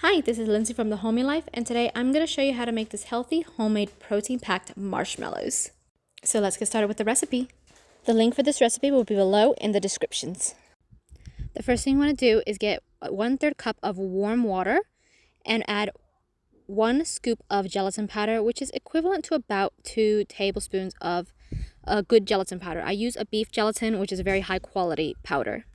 Hi, this is Lindsay from The Homey Life, and today I'm going to show you how to make this healthy, homemade, protein-packed marshmallows. So let's get started with the recipe. The link for this recipe will be below in the descriptions. The first thing you want to do is get 1/3 cup of warm water and add 1 scoop of gelatin powder, which is equivalent to about 2 tablespoons of a good gelatin powder. I use a beef gelatin, which is a very high quality powder.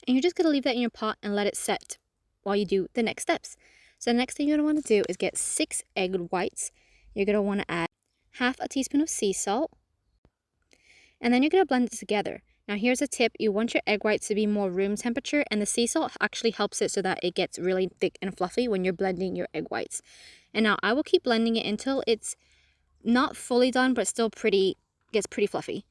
And you're just going to leave that in your pot and let it set while you do the next steps. So the next thing you're going to want to do is get 6 egg whites. You're going to want to add half a teaspoon of sea salt. And then you're going to blend it together. Now here's a tip. You want your egg whites to be more room temperature, and the sea salt actually helps it so that it gets really thick and fluffy when you're blending your egg whites. And now I will keep blending it until it's not fully done, but still gets pretty fluffy.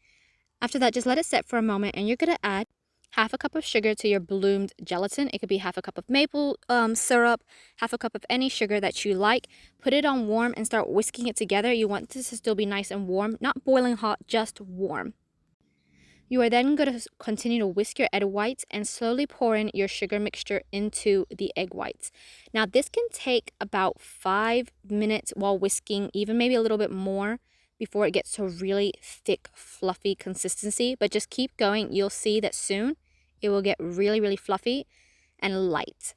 After that, just let it set for a moment, and you're going to add half a cup of sugar to your bloomed gelatin. It could be half a cup of maple syrup, half a cup of any sugar that you like. Put it on warm and start whisking it together. You want this to still be nice and warm, not boiling hot, just warm. You are then going to continue to whisk your egg whites and slowly pour in your sugar mixture into the egg whites. Now this can take about 5 minutes while whisking, even maybe a little bit more, before it gets to a really thick, fluffy consistency. But just keep going. You'll see that soon it will get really, really fluffy and light.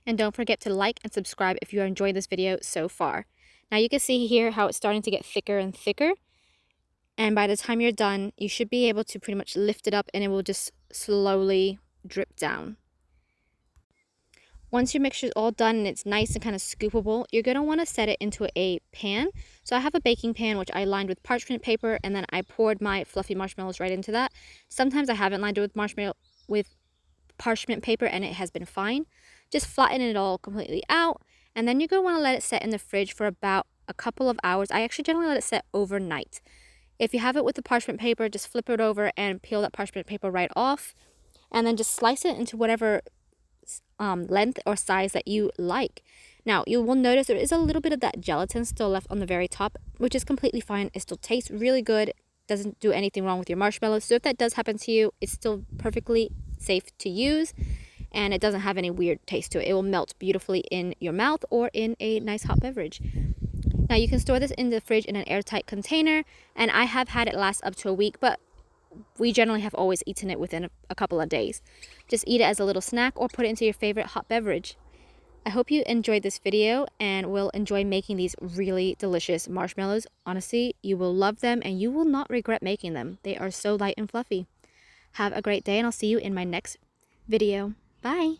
And don't forget to like and subscribe if you are enjoying this video so far. Now you can see here how it's starting to get thicker and thicker. And by the time you're done, you should be able to pretty much lift it up and it will just slowly drip down. Once your mixture is all done and it's nice and kind of scoopable, you're going to want to set it into a pan. So I have a baking pan which I lined with parchment paper, and then I poured my fluffy marshmallows right into that. Sometimes I haven't lined it with parchment paper and it has been fine. Just flatten it all completely out, and then you're going to want to let it set in the fridge for about a couple of hours. I actually generally let it set overnight. If you have it with the parchment paper, just flip it over and peel that parchment paper right off, and then just slice it into whatever length or size that you like. Now you will notice there is a little bit of that gelatin still left on the very top, which is completely fine. It still tastes really good, doesn't do anything wrong with your marshmallows. So if that does happen to you, it's still perfectly safe to use, and it doesn't have any weird taste to it. It will melt beautifully in your mouth or in a nice hot beverage. Now you can store this in the fridge in an airtight container, and I have had it last up to a week, but we generally have always eaten it within a couple of days. Just eat it as a little snack or put it into your favorite hot beverage. I hope you enjoyed this video and will enjoy making these really delicious marshmallows. Honestly, you will love them and you will not regret making them. They are so light and fluffy. Have a great day, and I'll see you in my next video. Bye!